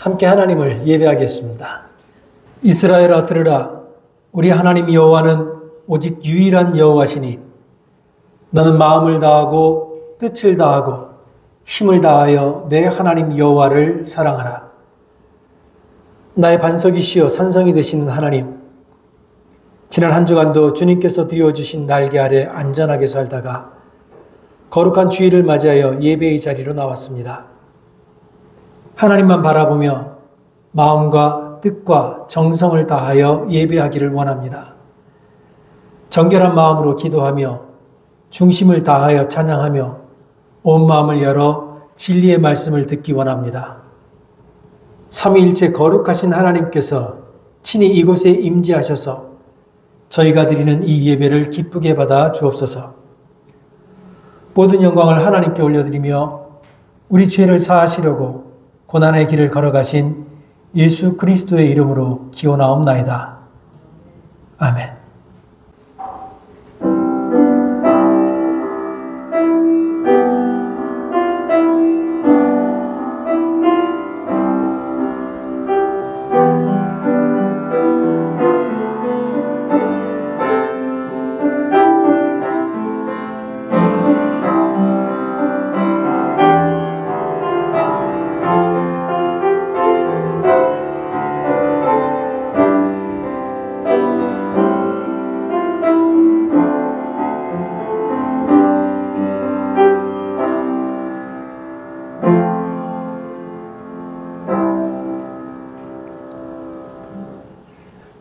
함께 하나님을 예배하겠습니다. 이스라엘아 들으라. 우리 하나님 여호와는 오직 유일한 여호와시니 너는 마음을 다하고 뜻을 다하고 힘을 다하여 내 하나님 여호와를 사랑하라. 나의 반석이시여 산성이 되시는 하나님, 지난 한 주간도 주님께서 드려주신 날개 아래 안전하게 살다가 거룩한 주일을 맞이하여 예배의 자리로 나왔습니다. 하나님만 바라보며 마음과 뜻과 정성을 다하여 예배하기를 원합니다. 정결한 마음으로 기도하며 중심을 다하여 찬양하며 온 마음을 열어 진리의 말씀을 듣기 원합니다. 삼위일체 거룩하신 하나님께서 친히 이곳에 임재하셔서 저희가 드리는 이 예배를 기쁘게 받아 주옵소서. 모든 영광을 하나님께 올려드리며 우리 죄를 사하시려고 고난의 길을 걸어가신 예수 그리스도의 이름으로 기원하옵나이다. 아멘.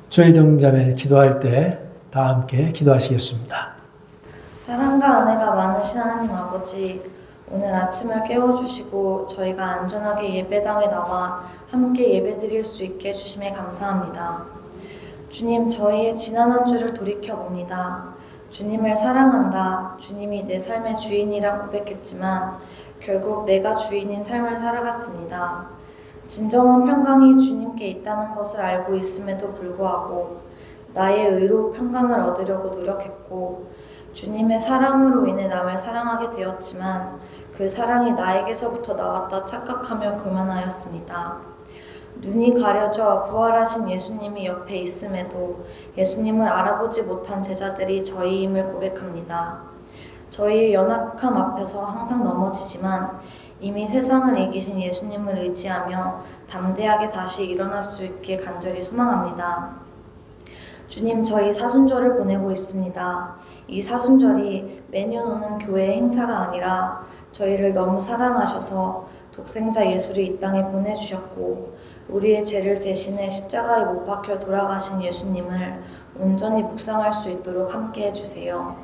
저희 정자매 기도할 때 다 함께 기도하시겠습니다. 사랑과 은혜가 많으신 하나님 아버지, 오늘 아침을 깨워주시고 저희가 안전하게 예배당에 나와 함께 예배드릴 수 있게 해주심에 감사합니다. 주님, 저희의 지난 한 주를 돌이켜봅니다. 주님을 사랑한다, 주님이 내 삶의 주인이라 고백했지만 결국 내가 주인인 삶을 살아갔습니다. 진정한 평강이 주님께 있다는 것을 알고 있음에도 불구하고 나의 의로 평강을 얻으려고 노력했고 주님의 사랑으로 인해 남을 사랑하게 되었지만 그 사랑이 나에게서부터 나왔다 착각하며 교만하였습니다. 눈이 가려져 부활하신 예수님이 옆에 있음에도 예수님을 알아보지 못한 제자들이 저희임을 고백합니다. 저희의 연약함 앞에서 항상 넘어지지만 이미 세상을 이기신 예수님을 의지하며 담대하게 다시 일어날 수 있게 간절히 소망합니다. 주님, 저희 사순절을 보내고 있습니다. 이 사순절이 매년 오는 교회 행사가 아니라 저희를 너무 사랑하셔서 독생자 예수를 이 땅에 보내주셨고 우리의 죄를 대신해 십자가에 못 박혀 돌아가신 예수님을 온전히 묵상할 수 있도록 함께 해주세요.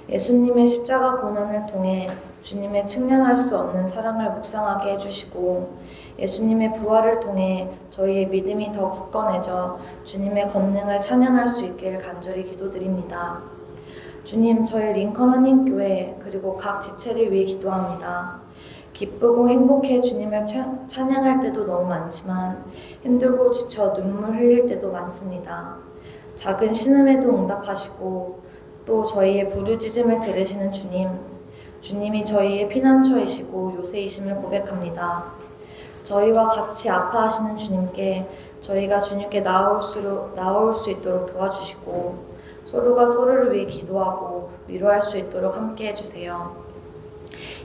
예수님의 십자가 고난을 통해 주님의 측량할 수 없는 사랑을 묵상하게 해주시고 예수님의 부활을 통해 저희의 믿음이 더 굳건해져 주님의 권능을 찬양할 수 있기를 간절히 기도드립니다. 주님, 저희 링컨 한인교회 그리고 각 지체를 위해 기도합니다. 기쁘고 행복해 주님을 찬양할 때도 너무 많지만 힘들고 지쳐 눈물 흘릴 때도 많습니다. 작은 신음에도 응답하시고 또 저희의 부르짖음을 들으시는 주님이 저희의 피난처이시고 요새이심을 고백합니다. 저희와 같이 아파하시는 주님께 저희가 주님께 나올 수 있도록 도와주시고 서로가 서로를 위해 기도하고 위로할 수 있도록 함께 해주세요.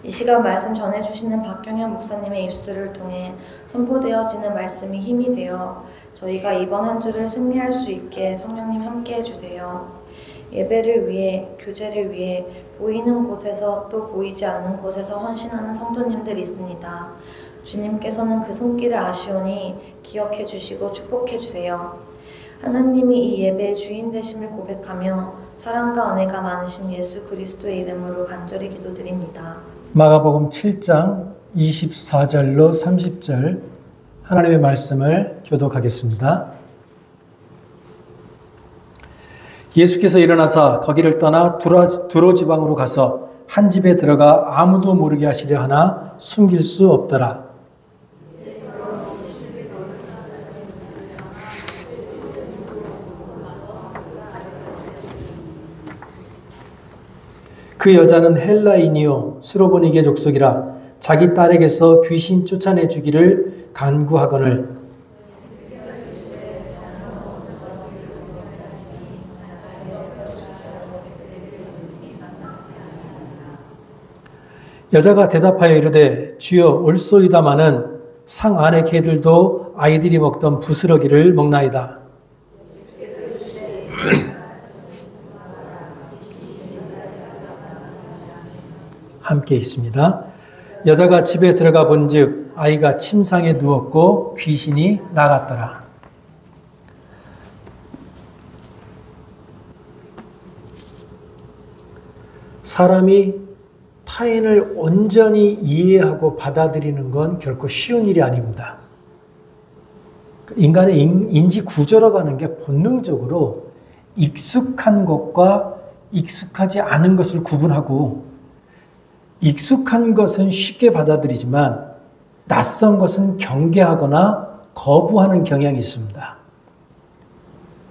이 시간 말씀 전해주시는 박경현 목사님의 입술을 통해 선포되어지는 말씀이 힘이 되어 저희가 이번 한 주를 승리할 수 있게 성령님 함께 해주세요. 예배를 위해, 교제를 위해 보이는 곳에서 또 보이지 않는 곳에서 헌신하는 성도님들이 있습니다. 주님께서는 그 손길을 아시오니 기억해 주시고 축복해 주세요. 하나님이 이 예배의 주인 되심을 고백하며 사랑과 은혜가 많으신 예수 그리스도의 이름으로 간절히 기도드립니다. 마가복음 7장 24절로 30절 하나님의 말씀을 교독하겠습니다. 예수께서 일어나사 거기를 떠나 두로 지방으로 가서 한 집에 들어가 아무도 모르게 하시려 하나 숨길 수 없더라. 그 여자는 헬라인이요 수로보니게 족속이라 자기 딸에게서 귀신 쫓아내 주기를 간구하거늘 여자가 대답하여 이르되 주여 옳소이다마는 상 안의 개들도 아이들이 먹던 부스러기를 먹나이다. 함께 있습니다. 여자가 집에 들어가 본즉 아이가 침상에 누웠고 귀신이 나갔더라. 사람이 타인을 온전히 이해하고 받아들이는 건 결코 쉬운 일이 아닙니다. 인간의 인지 구조라고 하는 게 본능적으로 익숙한 것과 익숙하지 않은 것을 구분하고 익숙한 것은 쉽게 받아들이지만 낯선 것은 경계하거나 거부하는 경향이 있습니다.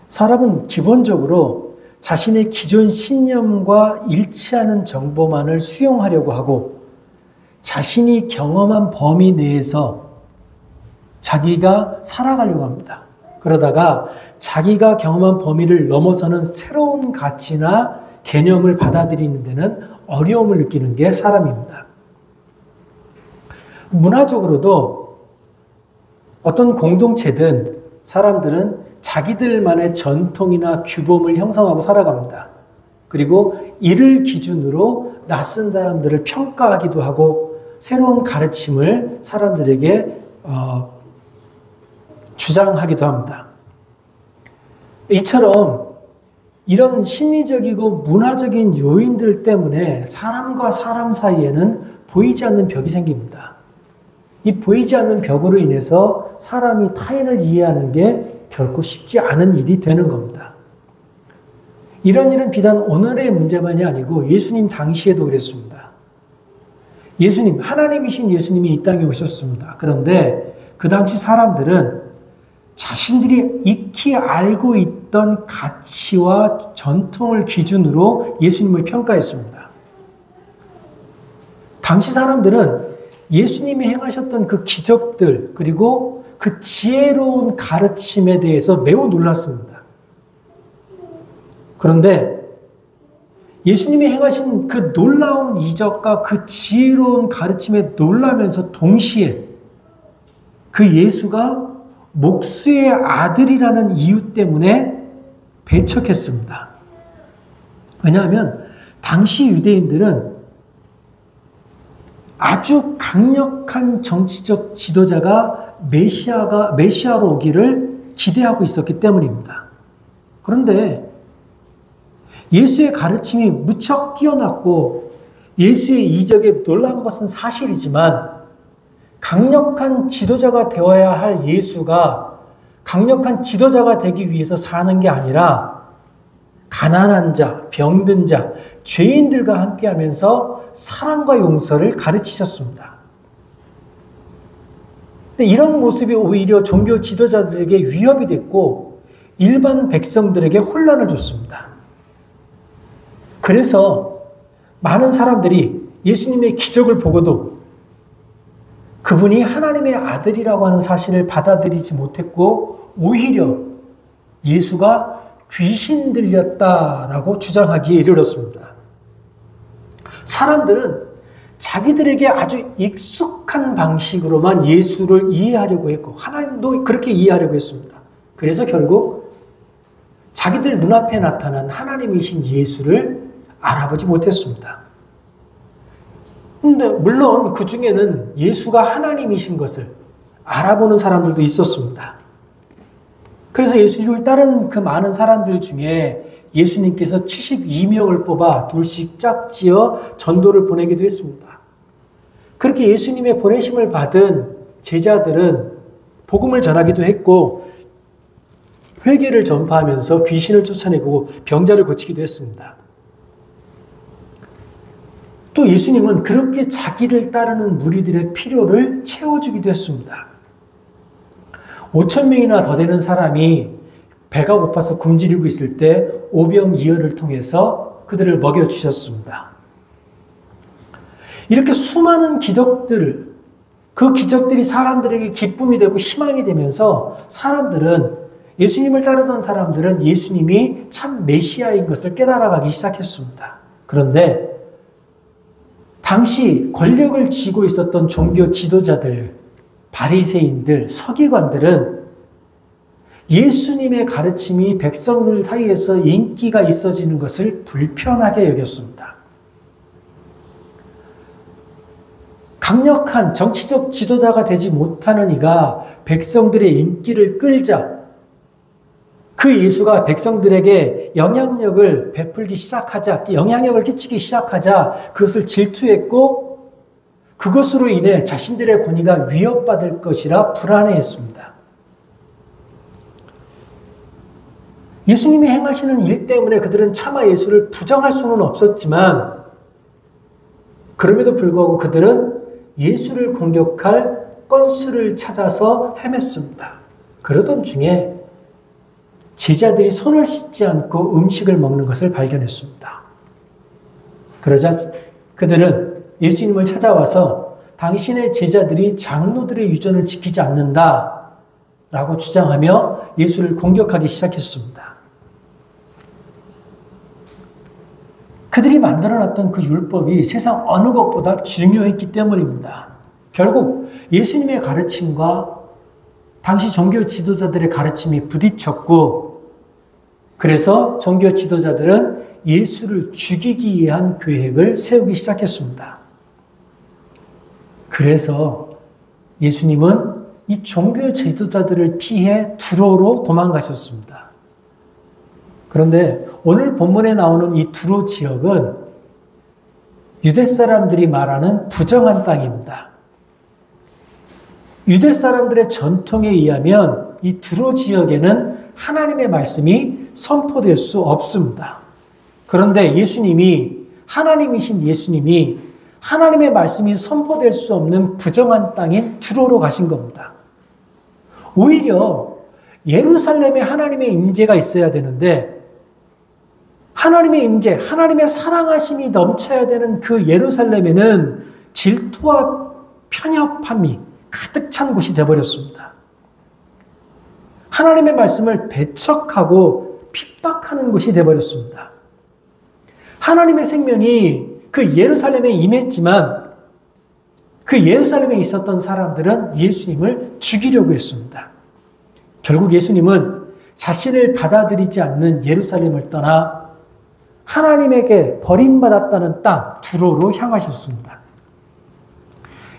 사람은 기본적으로 자신의 기존 신념과 일치하는 정보만을 수용하려고 하고 자신이 경험한 범위 내에서 자기가 살아가려고 합니다. 그러다가 자기가 경험한 범위를 넘어서는 새로운 가치나 개념을 받아들이는 데는 어려움을 느끼는 게 사람입니다. 문화적으로도 어떤 공동체든 사람들은 자기들만의 전통이나 규범을 형성하고 살아갑니다. 그리고 이를 기준으로 낯선 사람들을 평가하기도 하고 새로운 가르침을 사람들에게 주장하기도 합니다. 이처럼 이런 심리적이고 문화적인 요인들 때문에 사람과 사람 사이에는 보이지 않는 벽이 생깁니다. 이 보이지 않는 벽으로 인해서 사람이 타인을 이해하는 게 결코 쉽지 않은 일이 되는 겁니다. 이런 일은 비단 오늘의 문제만이 아니고 예수님 당시에도 그랬습니다. 예수님, 하나님이신 예수님이 이 땅에 오셨습니다. 그런데 그 당시 사람들은 자신들이 익히 알고 있던 가치와 전통을 기준으로 예수님을 평가했습니다. 당시 사람들은 예수님이 행하셨던 그 기적들 그리고 그 지혜로운 가르침에 대해서 매우 놀랐습니다. 그런데 예수님이 행하신 그 놀라운 이적과 그 지혜로운 가르침에 놀라면서 동시에 그 예수가 목수의 아들이라는 이유 때문에 배척했습니다. 왜냐하면 당시 유대인들은 아주 강력한 정치적 지도자가 메시아로 오기를 기대하고 있었기 때문입니다. 그런데 예수의 가르침이 무척 뛰어났고 예수의 이적에 놀란 것은 사실이지만 강력한 지도자가 되어야 할 예수가 강력한 지도자가 되기 위해서 사는 게 아니라 가난한 자, 병든 자, 죄인들과 함께하면서 사랑과 용서를 가르치셨습니다. 근데 이런 모습이 오히려 종교 지도자들에게 위협이 됐고 일반 백성들에게 혼란을 줬습니다. 그래서 많은 사람들이 예수님의 기적을 보고도 그분이 하나님의 아들이라고 하는 사실을 받아들이지 못했고 오히려 예수가 귀신 들렸다라고 주장하기에 이르렀습니다. 사람들은 자기들에게 아주 익숙한 방식으로만 예수를 이해하려고 했고 하나님도 그렇게 이해하려고 했습니다. 그래서 결국 자기들 눈앞에 나타난 하나님이신 예수를 알아보지 못했습니다. 그런데 물론 그 중에는 예수가 하나님이신 것을 알아보는 사람들도 있었습니다. 그래서 예수님을 따르는 그 많은 사람들 중에 예수님께서 72명을 뽑아 둘씩 짝지어 전도를 보내기도 했습니다. 그렇게 예수님의 보내심을 받은 제자들은 복음을 전하기도 했고 회개를 전파하면서 귀신을 쫓아내고 병자를 고치기도 했습니다. 또 예수님은 그렇게 자기를 따르는 무리들의 필요를 채워주기도 했습니다. 5,000명이나 더 되는 사람이 배가 고파서 굶주리고 있을 때 오병이어를 통해서 그들을 먹여주셨습니다. 이렇게 수많은 기적들을 그 기적들이 사람들에게 기쁨이 되고 희망이 되면서 사람들은, 예수님을 따르던 사람들은 예수님이 참 메시아인 것을 깨달아가기 시작했습니다. 그런데 당시 권력을 쥐고 있었던 종교 지도자들, 바리새인들, 서기관들은 예수님의 가르침이 백성들 사이에서 인기가 있어지는 것을 불편하게 여겼습니다. 강력한 정치적 지도자가 되지 못하는 이가 백성들의 인기를 끌자 그 예수가 백성들에게 영향력을 베풀기 시작하자, 영향력을 끼치기 시작하자 그것을 질투했고 그것으로 인해 자신들의 권위가 위협받을 것이라 불안해했습니다. 예수님이 행하시는 일 때문에 그들은 차마 예수를 부정할 수는 없었지만 그럼에도 불구하고 그들은 예수를 공격할 건수를 찾아서 헤맸습니다. 그러던 중에 제자들이 손을 씻지 않고 음식을 먹는 것을 발견했습니다. 그러자 그들은 예수님을 찾아와서 당신의 제자들이 장로들의 유전을 지키지 않는다 라고 주장하며 예수를 공격하기 시작했습니다. 그들이 만들어놨던 그 율법이 세상 어느 것보다 중요했기 때문입니다. 결국 예수님의 가르침과 당시 종교 지도자들의 가르침이 부딪혔고 그래서 종교 지도자들은 예수를 죽이기 위한 계획을 세우기 시작했습니다. 그래서 예수님은 이 종교 지도자들을 피해 두로로 도망가셨습니다. 그런데 오늘 본문에 나오는 이 두로 지역은 유대 사람들이 말하는 부정한 땅입니다. 유대 사람들의 전통에 의하면 이 두로 지역에는 하나님의 말씀이 선포될 수 없습니다. 그런데 예수님이, 하나님이신 예수님이 하나님의 말씀이 선포될 수 없는 부정한 땅인 두로로 가신 겁니다. 오히려 예루살렘에 하나님의 임재가 있어야 되는데 하나님의 임재, 하나님의 사랑하심이 넘쳐야 되는 그 예루살렘에는 질투와 편협함이 가득 찬 곳이 되어버렸습니다. 하나님의 말씀을 배척하고 핍박하는 곳이 되어버렸습니다. 하나님의 생명이 그 예루살렘에 임했지만 그 예루살렘에 있었던 사람들은 예수님을 죽이려고 했습니다. 결국 예수님은 자신을 받아들이지 않는 예루살렘을 떠나 하나님에게 버림받았다는 땅 두로로 향하셨습니다.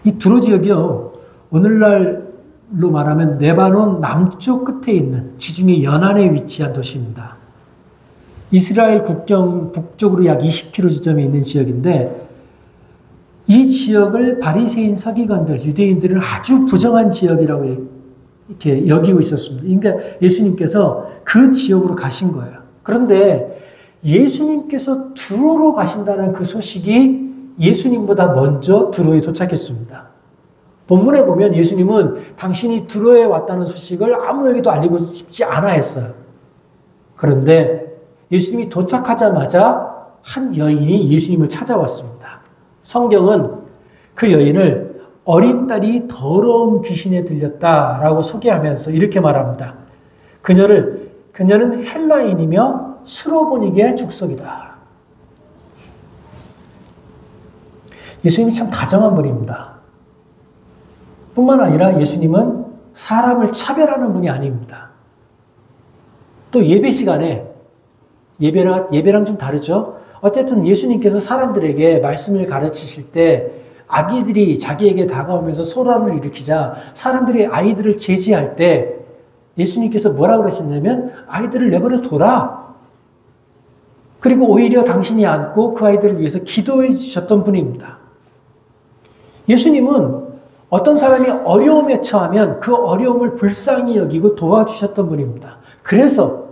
이 두로 지역이요, 오늘날로 말하면 레바논 남쪽 끝에 있는 지중해 연안에 위치한 도시입니다. 이스라엘 국경 북쪽으로 약 20km 지점에 있는 지역인데 이 지역을 바리새인 서기관들, 유대인들은 아주 부정한 지역이라고 이렇게 여기고 있었습니다. 그러니까 예수님께서 그 지역으로 가신 거예요. 그런데 예수님께서 두로로 가신다는 그 소식이 예수님보다 먼저 두로에 도착했습니다. 본문에 보면 예수님은 당신이 두로에 왔다는 소식을 아무에게도 알리고 싶지 않아 했어요. 그런데 예수님이 도착하자마자 한 여인이 예수님을 찾아왔습니다. 성경은 그 여인을 어린 딸이 더러운 귀신에 들렸다라고 소개하면서 이렇게 말합니다. 그녀는 헬라인이며 수로보니게 족속이다. 예수님이 참 다정한 분입니다. 뿐만 아니라 예수님은 사람을 차별하는 분이 아닙니다. 또 예배 시간에 예배랑 좀 다르죠? 어쨌든 예수님께서 사람들에게 말씀을 가르치실 때 아기들이 자기에게 다가오면서 소란을 일으키자 사람들이 아이들을 제지할 때 예수님께서 뭐라 그러셨냐면 아이들을 내버려 둬라. 그리고 오히려 당신이 안고 그 아이들을 위해서 기도해 주셨던 분입니다. 예수님은 어떤 사람이 어려움에 처하면 그 어려움을 불쌍히 여기고 도와주셨던 분입니다. 그래서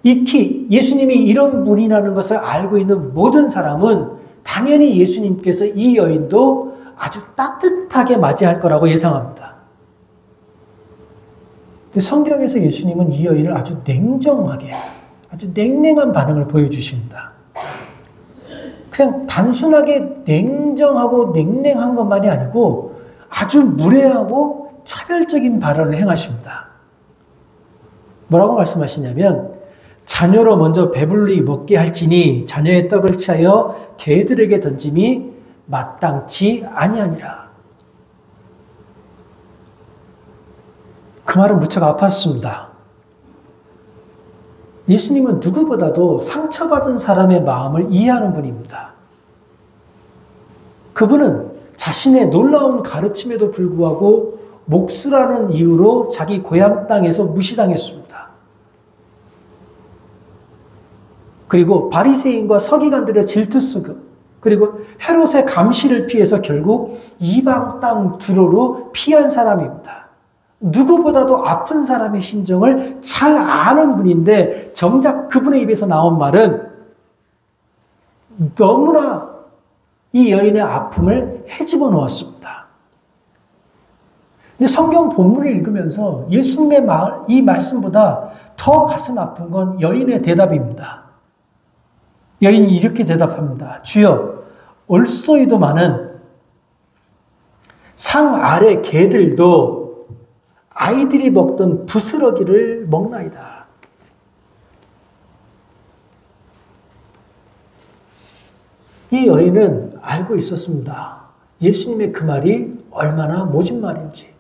익히 예수님이 이런 분이라는 것을 알고 있는 모든 사람은 당연히 예수님께서 이 여인도 아주 따뜻하게 맞이할 거라고 예상합니다. 성경에서 예수님은 이 여인을 아주 냉정하게, 아주 냉랭한 반응을 보여주십니다. 그냥 단순하게 냉정하고 냉랭한 것만이 아니고 아주 무례하고 차별적인 발언을 행하십니다. 뭐라고 말씀하시냐면 자녀로 먼저 배불리 먹게 할지니 자녀의 떡을 취하여 개들에게 던짐이 마땅치 아니하니라. 그 말은 무척 아팠습니다. 예수님은 누구보다도 상처받은 사람의 마음을 이해하는 분입니다. 그분은 자신의 놀라운 가르침에도 불구하고 목수라는 이유로 자기 고향 땅에서 무시당했습니다. 그리고 바리새인과 서기관들의 질투 속, 그리고 헤롯의 감시를 피해서 결국 이방 땅 두로로 피한 사람입니다. 누구보다도 아픈 사람의 심정을 잘 아는 분인데 정작 그분의 입에서 나온 말은 너무나 이 여인의 아픔을 헤집어 놓았습니다. 근데 성경 본문을 읽으면서 예수님의 이 말씀보다 더 가슴 아픈 건 여인의 대답입니다. 여인이 이렇게 대답합니다. 주여, 올소이도마는 상 아래 개들도 아이들이 먹던 부스러기를 먹나이다. 이 여인은 알고 있었습니다. 예수님의 그 말이 얼마나 모진 말인지.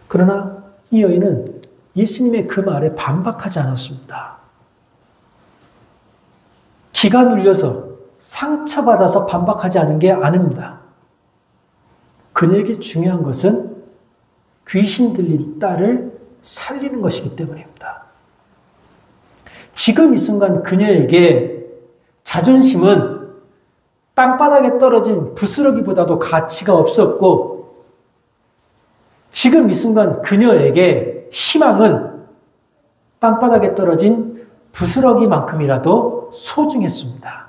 그러나 이 여인은 예수님의 그 말에 반박하지 않았습니다. 기가 눌려서 상처받아서 반박하지 않은 게 아닙니다. 그녀에게 중요한 것은 귀신 들린 딸을 살리는 것이기 때문입니다. 지금 이 순간 그녀에게 자존심은 땅바닥에 떨어진 부스러기보다도 가치가 없었고, 지금 이 순간 그녀에게 희망은 땅바닥에 떨어진 부스러기만큼이라도 소중했습니다.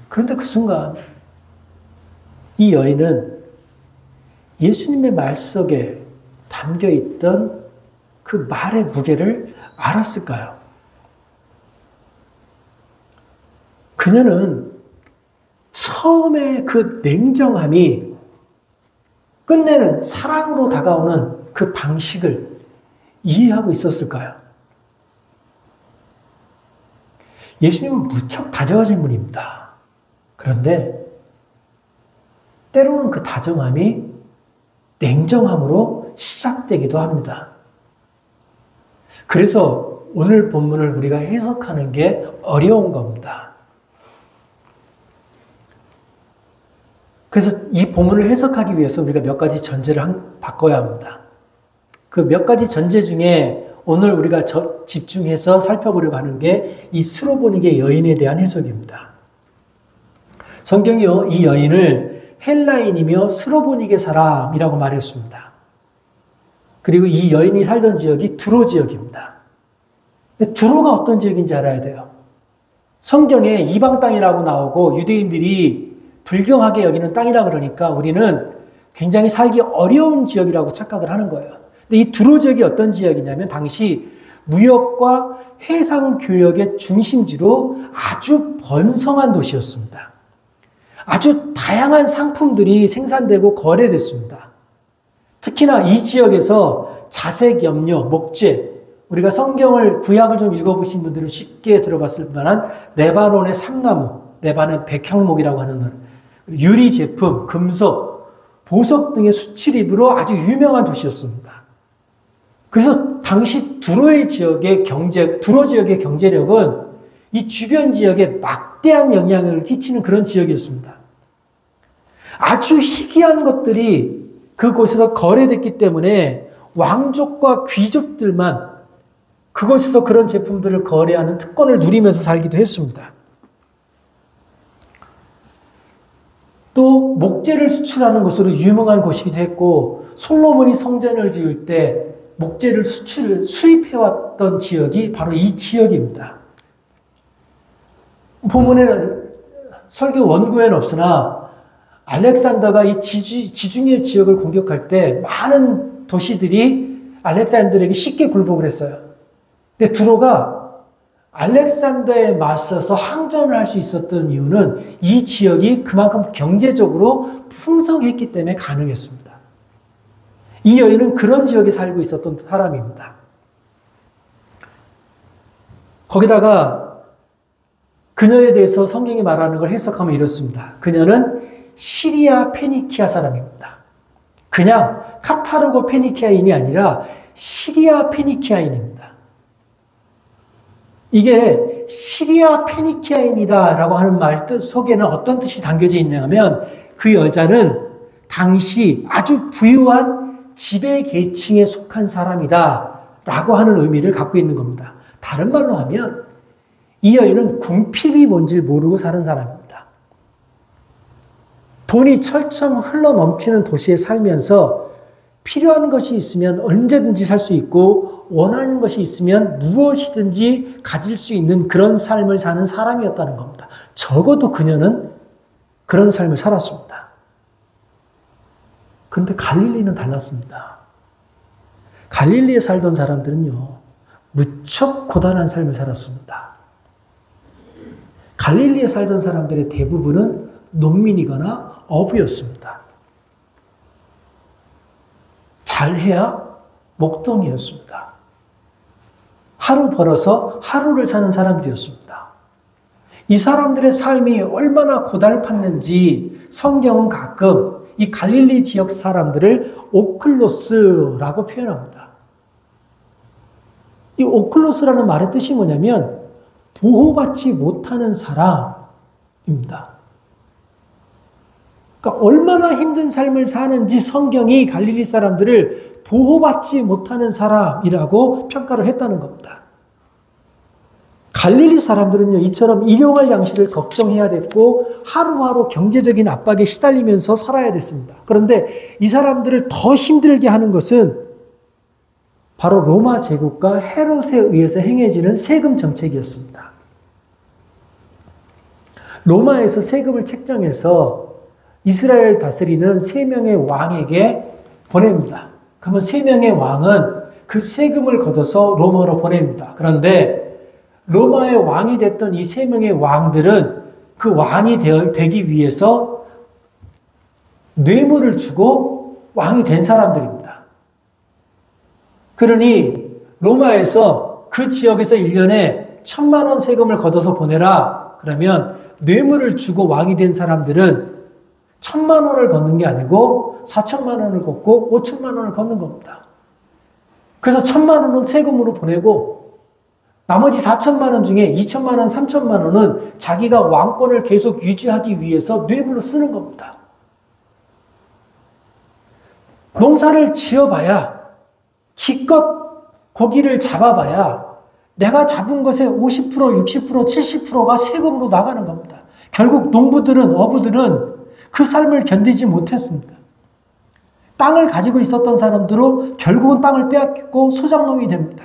그런데 그 순간 이 여인은 예수님의 말 속에 담겨있던 그 말의 무게를 알았을까요? 그녀는 처음에 그 냉정함이 끝내는 사랑으로 다가오는 그 방식을 이해하고 있었을까요? 예수님은 무척 다정하신 분입니다. 그런데 때로는 그 다정함이 냉정함으로 시작되기도 합니다. 그래서 오늘 본문을 우리가 해석하는 게 어려운 겁니다. 그래서 이 본문을 해석하기 위해서 우리가 몇 가지 전제를 바꿔야 합니다. 그 몇 가지 전제 중에 오늘 우리가 집중해서 살펴보려고 하는 게 이 스로보니게 여인에 대한 해석입니다. 성경이요, 이 여인을 헬라인이며 스로보니게 사람이라고 말했습니다. 그리고 이 여인이 살던 지역이 두로 지역입니다. 두로가 어떤 지역인지 알아야 돼요. 성경에 이방 땅이라고 나오고 유대인들이 불경하게 여기는 땅이라 그러니까 우리는 굉장히 살기 어려운 지역이라고 착각을 하는 거예요. 근데 이 두로 지역이 어떤 지역이냐면 당시 무역과 해상 교역의 중심지로 아주 번성한 도시였습니다. 아주 다양한 상품들이 생산되고 거래됐습니다. 특히나 이 지역에서 자색 염료, 목재, 우리가 성경을 구약을 좀 읽어보신 분들은 쉽게 들어봤을 만한 레바논의 삼나무, 레바논 백향목이라고 하는 유리 제품, 금속, 보석 등의 수출입으로 아주 유명한 도시였습니다. 그래서 당시 두로 지역의 경제력은 이 주변 지역에 막대한 영향을 끼치는 그런 지역이었습니다. 아주 희귀한 것들이 그곳에서 거래됐기 때문에 왕족과 귀족들만 그곳에서 그런 제품들을 거래하는 특권을 누리면서 살기도 했습니다. 또 목재를 수출하는 것으로 유명한 곳이기도 했고, 솔로몬이 성전을 지을 때 목재를 수입해왔던 지역이 바로 이 지역입니다. 본문에 설교 원고에는 없으나 알렉산더가 이 지중해 지역을 공격할 때 많은 도시들이 알렉산더에게 쉽게 굴복을 했어요. 근데 두로가 알렉산더에 맞서서 항전을 할 수 있었던 이유는 이 지역이 그만큼 경제적으로 풍성했기 때문에 가능했습니다. 이 여인은 그런 지역에 살고 있었던 사람입니다. 거기다가 그녀에 대해서 성경이 말하는 걸 해석하면 이렇습니다. 그녀는 시리아 페니키아 사람입니다. 그냥 카타르고 페니키아인이 아니라 시리아 페니키아인입니다. 이게 시리아 페니키아인이다라고 하는 말 속에는 어떤 뜻이 담겨져 있냐면 그 여자는 당시 아주 부유한 지배 계층에 속한 사람이다라고 하는 의미를 갖고 있는 겁니다. 다른 말로 하면 이 여인은 궁핍이 뭔지를 모르고 사는 사람입니다. 돈이 철철 흘러 넘치는 도시에 살면서 필요한 것이 있으면 언제든지 살 수 있고 원하는 것이 있으면 무엇이든지 가질 수 있는 그런 삶을 사는 사람이었다는 겁니다. 적어도 그녀는 그런 삶을 살았습니다. 그런데 갈릴리는 달랐습니다. 갈릴리에 살던 사람들은요, 무척 고단한 삶을 살았습니다. 갈릴리에 살던 사람들의 대부분은 농민이거나 어부였습니다. 잘해야 목동이었습니다. 하루 벌어서 하루를 사는 사람들이었습니다. 이 사람들의 삶이 얼마나 고달팠는지 성경은 가끔 이 갈릴리 지역 사람들을 오클로스라고 표현합니다. 이 오클로스라는 말의 뜻이 뭐냐면 보호받지 못하는 사람입니다. 그러니까 얼마나 힘든 삶을 사는지 성경이 갈릴리 사람들을 보호받지 못하는 사람이라고 평가를 했다는 겁니다. 갈릴리 사람들은요, 이처럼 일용할 양식을 걱정해야 됐고 하루하루 경제적인 압박에 시달리면서 살아야 됐습니다. 그런데 이 사람들을 더 힘들게 하는 것은 바로 로마 제국과 헤롯에 의해서 행해지는 세금 정책이었습니다. 로마에서 세금을 책정해서 이스라엘 다스리는 3명의 왕에게 보냅니다. 그러면 3명의 왕은 그 세금을 걷어서 로마로 보냅니다. 그런데 로마의 왕이 됐던 이 3명의 왕들은 그 왕이 되기 위해서 뇌물을 주고 왕이 된 사람들입니다. 그러니 로마에서 그 지역에서 1년에 1,000만 원 세금을 걷어서 보내라. 그러면 뇌물을 주고 왕이 된 사람들은 1,000만 원을 걷는 게 아니고 4,000만 원을 걷고 5,000만 원을 걷는 겁니다. 그래서 1,000만 원은 세금으로 보내고 나머지 4,000만 원 중에 2,000만 원, 3,000만 원은 자기가 왕권을 계속 유지하기 위해서 뇌물로 쓰는 겁니다. 농사를 지어봐야 기껏 고기를 잡아봐야 내가 잡은 것의 50%, 60%, 70%가 세금으로 나가는 겁니다. 결국 농부들은, 어부들은 그 삶을 견디지 못했습니다. 땅을 가지고 있었던 사람들은 결국은 땅을 빼앗기고 소작농이 됩니다.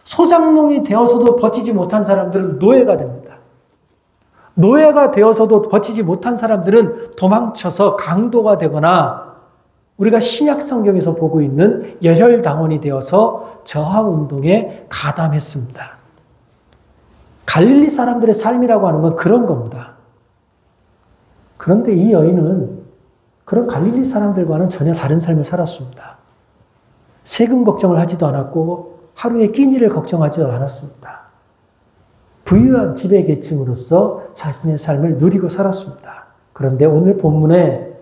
소작농이 되어서도 버티지 못한 사람들은 노예가 됩니다. 노예가 되어서도 버티지 못한 사람들은 도망쳐서 강도가 되거나 우리가 신약 성경에서 보고 있는 열혈당원이 되어서 저항운동에 가담했습니다. 갈릴리 사람들의 삶이라고 하는 건 그런 겁니다. 그런데 이 여인은 그런 갈릴리 사람들과는 전혀 다른 삶을 살았습니다. 세금 걱정을 하지도 않았고 하루의 끼니를 걱정하지도 않았습니다. 부유한 지배계층으로서 자신의 삶을 누리고 살았습니다. 그런데 오늘 본문에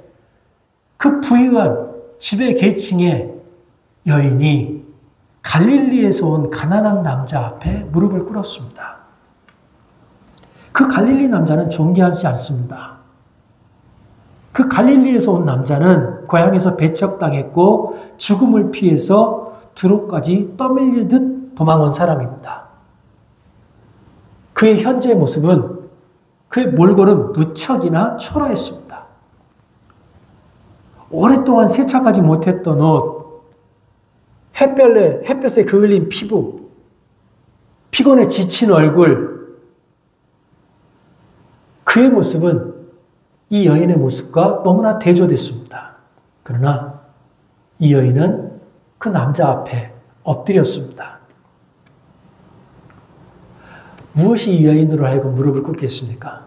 그 부유한 지배계층의 여인이 갈릴리에서 온 가난한 남자 앞에 무릎을 꿇었습니다. 그 갈릴리 남자는 존귀하지 않습니다. 그 갈릴리에서 온 남자는 고향에서 배척당했고 죽음을 피해서 두로까지 떠밀리듯 도망온 사람입니다. 그의 현재 모습은 그의 몰골은 무척이나 초라했습니다. 오랫동안 세차하지 못했던 옷, 햇볕에 그을린 피부, 피곤에 지친 얼굴, 그의 모습은 이 여인의 모습과 너무나 대조됐습니다. 그러나 이 여인은 그 남자 앞에 엎드렸습니다. 무엇이 이 여인으로 하여금 무릎을 꿇게 했습니까?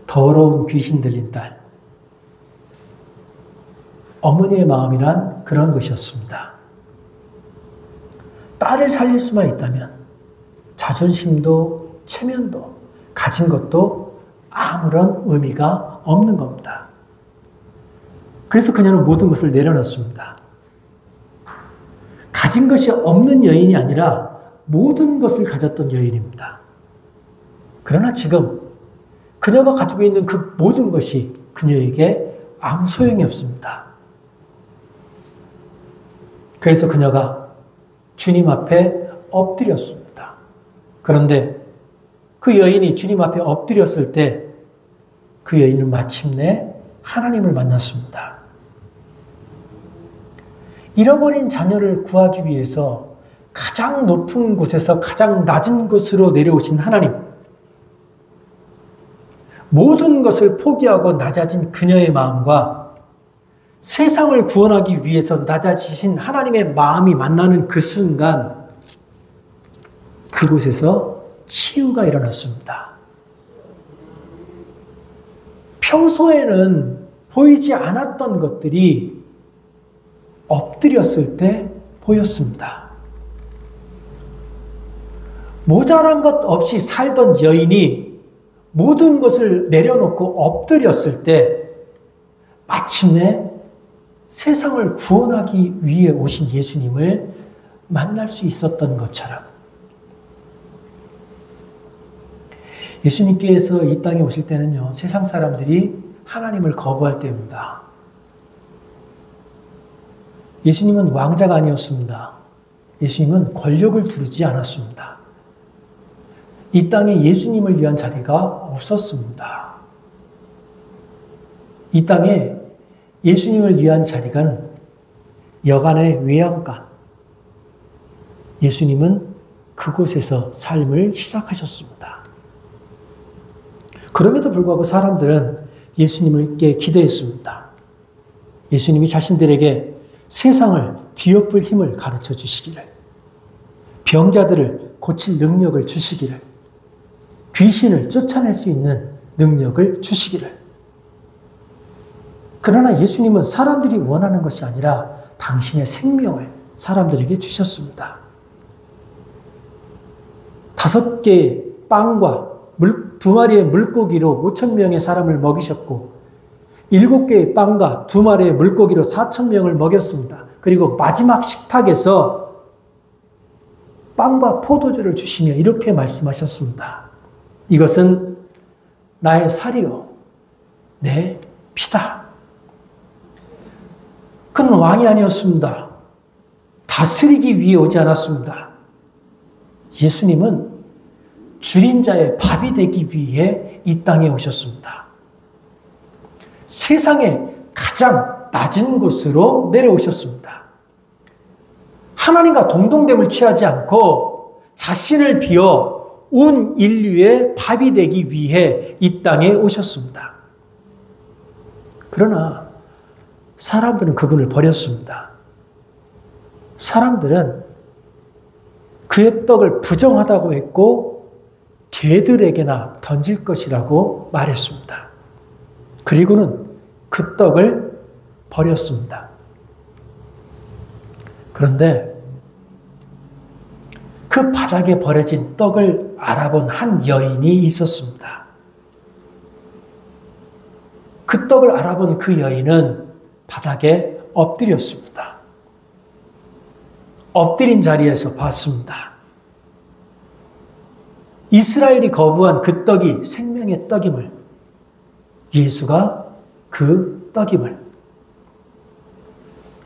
더러운 귀신 들린 딸. 어머니의 마음이란 그런 것이었습니다. 딸을 살릴 수만 있다면 자존심도 체면도 가진 것도 아무런 의미가 없는 겁니다. 그래서 그녀는 모든 것을 내려놓습니다. 가진 것이 없는 여인이 아니라 모든 것을 가졌던 여인입니다. 그러나 지금 그녀가 가지고 있는 그 모든 것이 그녀에게 아무 소용이 없습니다. 그래서 그녀가 주님 앞에 엎드렸습니다. 그런데 그 여인이 주님 앞에 엎드렸을 때 그 여인은 마침내 하나님을 만났습니다. 잃어버린 자녀를 구하기 위해서 가장 높은 곳에서 가장 낮은 곳으로 내려오신 하나님. 모든 것을 포기하고 낮아진 그녀의 마음과 세상을 구원하기 위해서 낮아지신 하나님의 마음이 만나는 그 순간 그곳에서 치유가 일어났습니다. 평소에는 보이지 않았던 것들이 엎드렸을 때 보였습니다. 모자란 것 없이 살던 여인이 모든 것을 내려놓고 엎드렸을 때 마침내 세상을 구원하기 위해 오신 예수님을 만날 수 있었던 것처럼 예수님께서 이 땅에 오실 때는요, 세상 사람들이 하나님을 거부할 때입니다. 예수님은 왕자가 아니었습니다. 예수님은 권력을 두르지 않았습니다. 이 땅에 예수님을 위한 자리가 없었습니다. 이 땅에 예수님을 위한 자리가 여간의 외양간. 예수님은 그곳에서 삶을 시작하셨습니다. 그럼에도 불구하고 사람들은 예수님께 기대했습니다. 예수님이 자신들에게 세상을 뒤엎을 힘을 가르쳐 주시기를, 병자들을 고칠 능력을 주시기를, 귀신을 쫓아낼 수 있는 능력을 주시기를. 그러나 예수님은 사람들이 원하는 것이 아니라 당신의 생명을 사람들에게 주셨습니다. 5개의 빵과 2마리의 물고기로 5,000명의 사람을 먹이셨고 7개의 빵과 2마리의 물고기로 4,000명을 먹였습니다. 그리고 마지막 식탁에서 빵과 포도주를 주시며 이렇게 말씀하셨습니다. 이것은 나의 살이요 내 피다. 그는 왕이 아니었습니다. 다스리기 위해 오지 않았습니다. 예수님은 줄인 자의 밥이 되기 위해 이 땅에 오셨습니다. 세상의 가장 낮은 곳으로 내려오셨습니다. 하나님과 동등됨을 취하지 않고 자신을 비워 온 인류의 밥이 되기 위해 이 땅에 오셨습니다. 그러나 사람들은 그분을 버렸습니다. 사람들은 그의 떡을 부정하다고 했고 개들에게나 던질 것이라고 말했습니다. 그리고는 그 떡을 버렸습니다. 그런데 그 바닥에 버려진 떡을 알아본 한 여인이 있었습니다. 그 떡을 알아본 그 여인은 바닥에 엎드렸습니다. 엎드린 자리에서 봤습니다. 이스라엘이 거부한 그 떡이 생명의 떡임을, 예수가 그 떡임을,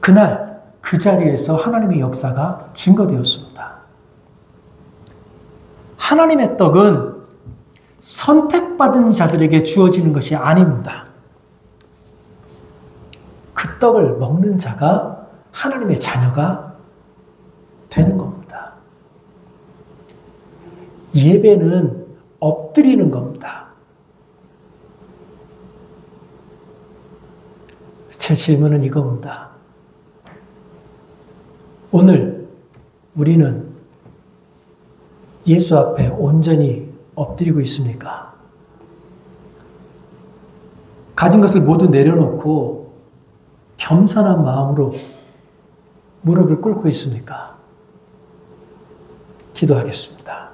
그날 그 자리에서 하나님의 역사가 증거되었습니다. 하나님의 떡은 선택받은 자들에게 주어지는 것이 아닙니다. 그 떡을 먹는 자가 하나님의 자녀가 되는 겁니다. 예배는 엎드리는 겁니다. 제 질문은 이겁니다. 오늘 우리는 예수 앞에 온전히 엎드리고 있습니까? 가진 것을 모두 내려놓고 겸손한 마음으로 무릎을 꿇고 있습니까? 기도하겠습니다.